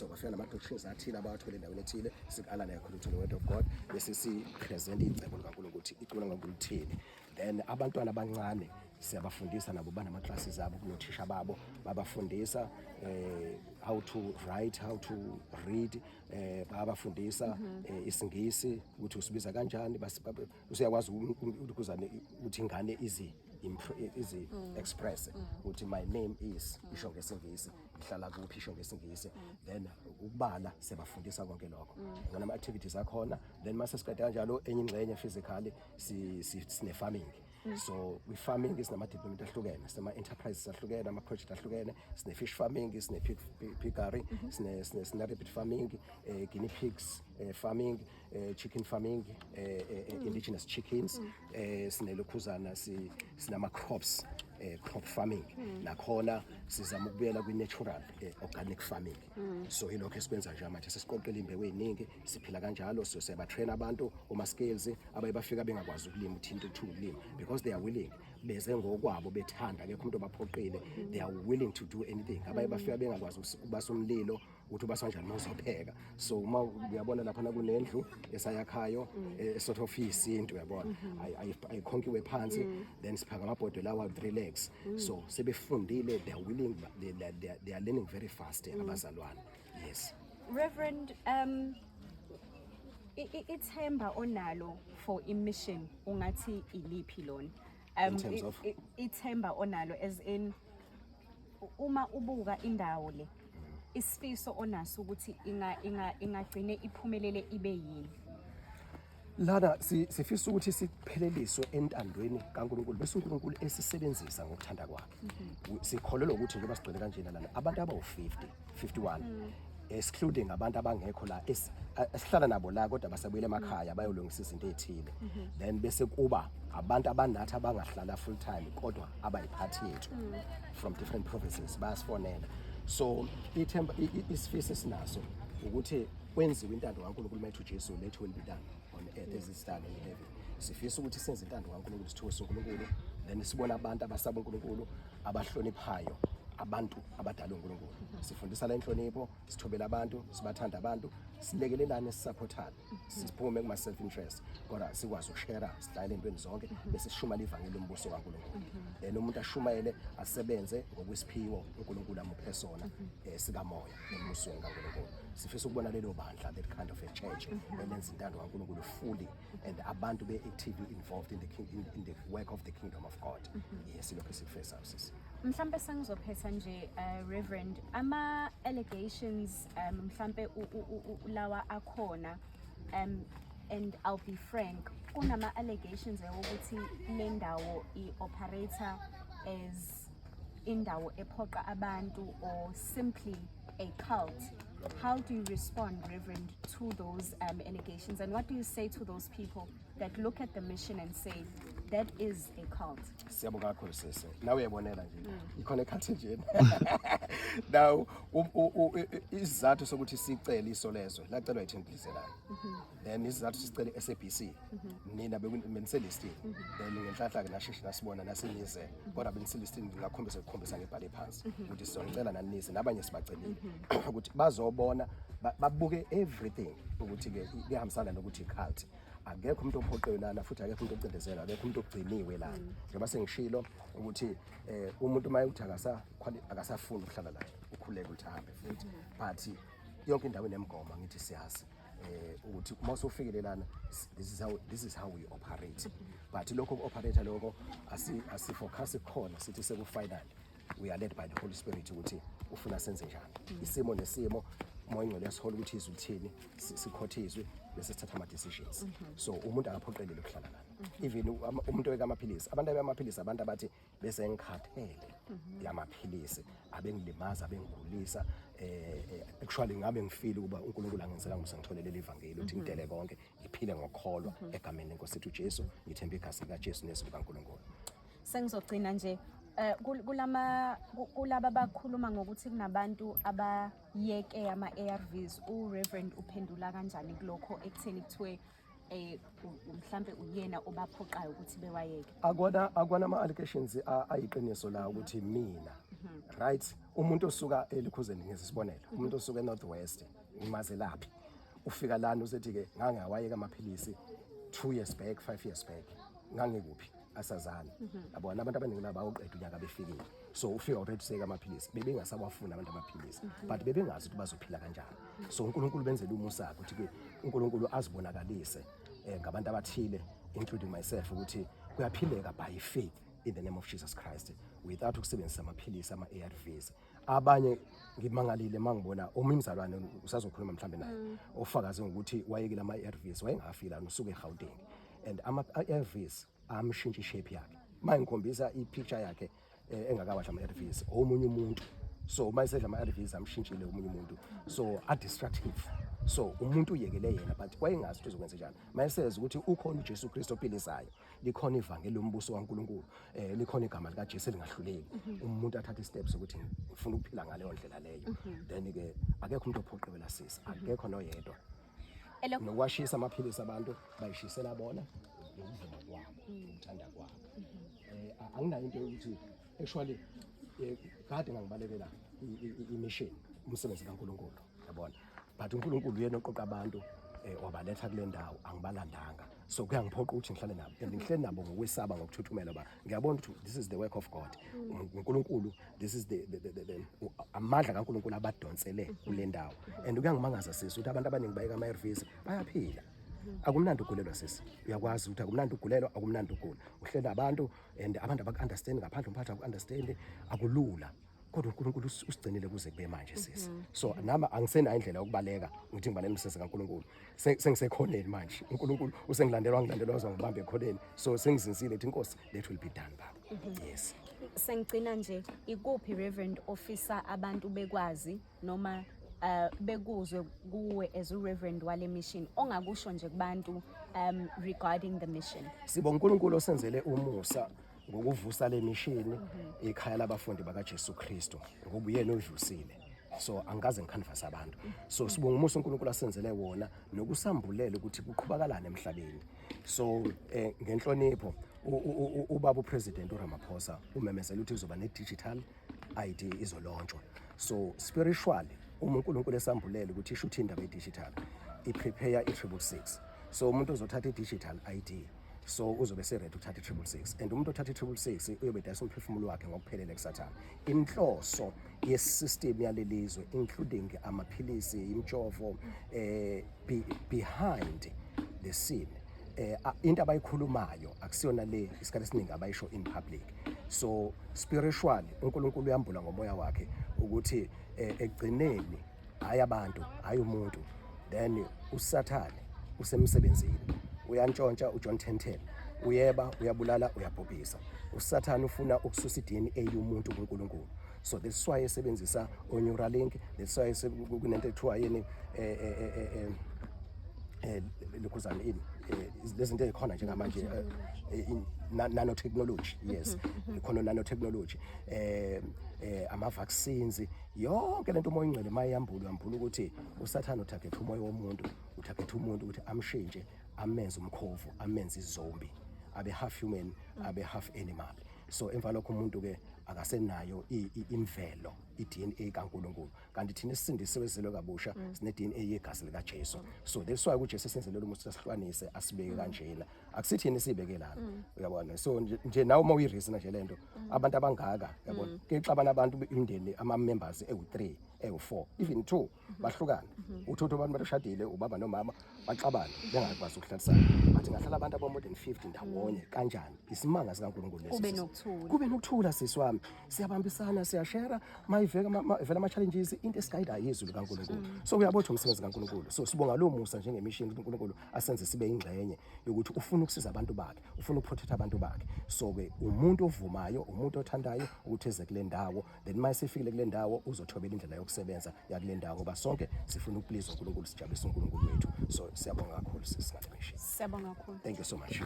so kwafika nama-doctrines athile abawathole endaweni ethile sikala naye khona ukuthi word of God bese si-present iy'cebo likaNkulunkulu ukuthi icebo likaNkulunkulu lithini. Then abantwana abancane siyabafundisa nabo banama-classes abo kunothisha babo babafundisa how to write, how to read, babafundisa isingisi ukuthi usibiza kanjani, usiyakwazi ukuthi ingane izi express ukuthi my name is isho ngesingisi, ihlala kuphi isho ngesingisi. Then ukubala siyabafundisa konke lokho ngona ama-activities akhona. Then mase siqeda kanjalo enye ingxenye physically sine farming. So farming sinama-department ahlukene, sinama-enterprises ahlukene, ama-project ahlukene, sine-fish farming, sine-piggery, sine-rabbit farming, guinea pigs farming, chicken farming, indigenous chickens, sinelokhuzana sinama-crops, crop farming. Nakhona sizama ukubuyela kwi-natural organic farming. So yilokho esikwenza nje manje sesiqoqela imbewu eziningi siphila kanjalo. So siyabatrain abantu oma-skills abaye bafika bengakwazi ukulima uthinto ukulima because they are willing, beze ngokwabo bethanda, akekho umuntu obaphoqile, they are willing to do anything. Abaye bafika bengakwazi ukubasa umlilo ukuthi ubasa kanjani nozopheka. So uma uyabona lapha kunendlu esayakhayo sort of isinto uyabona ayikhonkiwe phansi, then siphaka amabhodwe lawa 3 legs. So sebefundile, they are willing, they are learning very fast abazalwane. Yes Reverend, ithemba onalo for immission ungathi iliphi lona? In terms of ithemba onalo as in uma ubuka indawo le isifiso onaso ukuthi ingagcine iphumelele ibe yini? Lana sifisa ukuthi sipheleliswe entandweni kaNkulunkulu bese uNkulunkulu esisebenzisa ngokuthanda kwakhe. Sikholelwa ukuthi njengoba sigcwele kanjena lana abantu abawu-51 excluding abantu abangekho la esihlala nabo la kodwa basabuyela emakhaya bayolungisa izinto ezithile. Then bese kuba abantu abanathi abangahlala full time kodwa abayiphathi yethu from different provinces bayasifonela. So ithemba isifiso sinaso ukuthi kwenziwe intando kaNkulunkulu methu Jesu, let will be done on earth as it's done in heaven. Sifisa ukuthi senze intando kaNkulunkulu, sithokoze uNkulunkulu, then sibona abantu abasaba uNkulunkulu abahloniphayo abantu abadala uNkulunkulu. Sifundisa la inhlonipho, sithobela abantu, sibathanda abantu, silekelelane, sisupportane, siphume kuma self interest kodwa sikwazi ukushare sidlale entweni zonke bese sishumela ivangeli lombuso kaNkulunkulu. Then umuntu ashumayele asebenze ngokwesiphiwo uNkulunkulu amuphe sona sikamoya embusweni kaNkulunkulu. Sifisa ukubona lelo bandla, that kind of a church elenza intando kaNkulunkulu fully and abantu be actively involved in the work of the kingdom of God. Yes, lokho sikufisa sisi. Mhlambe sangizophetha nje Reverend, ama allegations mhlambe lawa akhona and I'll be frank, kunama allegations ukuthi le ndawo i-operator as indawo ephoqa abantu or simply a cult. How do you respond, Reverend, to those allegations, and what do you say to those people that look at the mission and say that is a cult? Siyabonga kakhulu sisi. Nawe uyabonela nje. Ikhona ekhathi nje. Now isizathu sokuthi sicele isolezwe lacelwa yithembiselana. Then isizathu sicele SABC. Nina beniselistini. Then ngenhlahla ke nasheshe nasibona nasinize. Kodwa beniselistini ngakhombisa ngebhale phansi. Ukuthi sizocela naninize nabanye sibacelile ukuthi bazobona babuke everything ukuthi ke kuyahambisana nokuthi cult. Akekho umuntu ophoqeyo lana futhi akekho umuntu ocindezela, akekho umuntu ogciniwe lana. Njengoba sengishilo ukuthi umuntu mayeuthi akasafuni ukuhlala la ukhuleka ukuthi ahambe futhi, but yonke indawo inemgomo ngithi siyazi ukuthi uma usufikile lana this is how we operate. But lokho operate lokho asifocus khona sithi sekufinal we are led by the Holy Spirit ukuthi ufuna senze njani. Isimo nesimo moya ingcwele yasihola ukuthi izwi lithini, sikhothizwe bese sithatha ama decisions. So umuntu akaphoqelele ukuhlala lana. Even umuntu wekamaphilisi, abantu abamaphilisi abantu abathi bese ngikhathele yamaphilisi abengilimaza abengigulisa actually ngabe ngifile ukuba uNkulunkulu angenzela ngomsangitholele ivangeli ukuthi ngidele konke ngiphile ngokholwa egameni lenkosi ethu Jesu, ngithemba igazi lika Jesu nezwi likaNkulunkulu. Sengizogcina nje kulaba bakhuluma ngokuthi kunabantu abayeke ama-ARVs, uReverend uphendula kanjani kulokho ekutheni kuthiwe mhlambe uyena obaphoqayo ukuthi bewayeke? Akwana ama-allegations ayiqiniso la ukuthi mina right umuntu osuka elikhuzeni ngesibonelo umuntu osuka eNorthwest imaze laphi ufika lana usethi-ke ngangawayeka amaphilisi 2 years back 5 years back ngangekuphi asazana yabona abantu abaningi laba oqeda unyaka befikile so ufika already seka amaphilisi bebengasawafuna abantu amaphilisi but bebengazi ukuthi bazophila kanjani so uNkulunkulu benzele umusa ukuthi-ke uNkulunkulu azibonakalise ngabantu abathile including myself ukuthi kuyaphileka by faith in the name of Jesus Christ without ukusebenzisa amaphilisi ama-ARVs. Abanye ngimangalile mangibona omunye umzalwane usazokhuluma mhlambe naye ofakaze ngokuthi wayekile ama-ARVs wayengafika usuke eGauteng and ama-ARVs amshintsha ishape yakhe mangikhombisa ipicture yakhe engakawasha ama-ARVs omunye umuntu so mayisedla ama-ARVs amshintshile omunye umuntu so a-destructive so umuntu uyekele yena but wayengazi ukuthi uzokwenza njani mayeseza ukuthi ukhona uJesu Kristu ophilisayo likhona ivangeli lombuso kaNkulunkulu likhona igama lika Jesu elingahluleki umuntu athatha steps ukuthi ufuna ukuphila ngaleyo ndlela leyo then ke akekho umuntu ophoqelwa sisi akekho noyedwa nokwashisa amaphilisi abantu bayishisela bona ukuvuma kwabo ukuthanda kwabo anginayo into yokuthi actually kade ngangibalekela imission umsebenzi kaNkulunkulu yabona but uNkulunkulu yena oqoqa abantu wabaletha kule ndawo angibalandanga so kuyangiphoqa ukuthi ngihlale nabo and ngihlale nabo ngokwesaba ngokuthuthumela ba ngiyabona ukuthi this is the work of God uNkulunkulu this is the amandla kaNkulunkulu abadonsele kule ndawo and kuyangimangaza sisi ukuthi abantu abaningi bayeka ama-ARVs bayaphila akumnandi ukugulelwa sisi uyakwazi ukuthi akumnandi ukugulelwa akumnandi ukugula uhlela abantu and abantu abaku-understand ngaphandle umphathi aku-understand akulula kodwa uNkulunkulu usigcinile kuze kube manje sisi so nama angisenayo indlela yokubaleka ngithi ngibalekela umsebenzi kaNkulunkulu sengisekhoneni manje uNkulunkulu usengilandelwa ngibambe ekhoneni so sengizinsile ukuthi inkosi that will be done baba yes sengigcina nje ikuphi Reverend ofisa abantu bekwazi noma bekuzwe kuwe as uReverend wale mission ongakusho nje kubantu regarding the mission. Sibonga uNkulunkulu osenzele umusa ngokuvusa le mission ekhaya labafundi bakaJesu Kristu ngoba uyena ovusile so angikaze ngikhanvasa abantu so sibonga umusa uNkulunkulu asenzele wona nokusambulela ukuthi kuqhubakalana emhlabeni so ngenhlonipho ubaba uPresident uRamaphosa umemezela ukuthi uzoba ne-digital ID izolontshwa so spiritually uNkulunkulu esambulele ukuthi isho ukuthi indaba ye-digital iprepare i-666 so umuntu uzothatha i-digital ID so uzobe se-ready ukuthatha i-666 and umuntu othatha i-666 uyobe dayisa umphefumulo wakhe ngokuphelele kusathana inhloso ye-system yalelizwe including amaphilisi imjovo behind the scene into abayikhulumayo akusiyona le isikhathi esiningi abayisho in public so spiritually uNkulunkulu uyambula ngomoya wakhe ukuthi egcineni hayi abantu hayi umuntu then usathane usemsebenzini uyantshontsha uJohn 10:10 uyeba uyabulala uyabhubhisa usathane ufuna ukususa iDNA yomuntu kuNkulunkulu so that's why esebenzisa Neuralink that's why kunento ethiwa yini lokuzana ini lezinto ezikhona njengamanje nanotechnology yes ikhona nanotechnology ama vaccines yonke lento umoya ingcwele mayambula ukuthi usathana uthagethe umoya womuntu uthagethe umuntu ukuthi amshintshe amenze umkhovu amenze izombi abe half human abe half animal so emva lokho umuntu ke akasenayo imvelo iDNA kaNkulunkulu kanti thina sisindisiwe sizelwe kabusha sine DNA yegazi lika Jesu so that's why uJesu senzelele umuntu asihlukanise asibeke kanjena akusithini sibeke lana uyabona so nje nawe uma uyireason nje lento abantu abangaka yabona kexabana abantu imindeni ama members ewu3 ewu4 even 2 bahlukana uthotho abantu bashadile ubaba nomama baxabana bengakwazi ukuhlalisana bathi ngahlala abantu aba more than 50 ndawonye kanjani isimanga sikaNkulunkulu lesi kube nokuthula sisiwami siyabambisana siyashare vela ama-challenges into esigayida yizwi likaNkulunkulu so uyabotha umsebenzi kaNkulunkulu so sibonga lo musa njengemission uNkulunkulu asenze sibe ingxenye yokuthi ufuna ukusiza abantu bakhe ufuna ukuprotect abantu bakhe so ke umuntu ovumayo umuntu othandayo ukuthi eze kule ndawo then mayisefikile kule ndawo uzothobela indlela yokusebenza yakule ndawo ngoba sonke sifuna ukuplease uNkulunkulu sijabulise uNkulunkulu wethu so siyabonga kakhulu sisingale mission siyabonga kakhulu thank you so much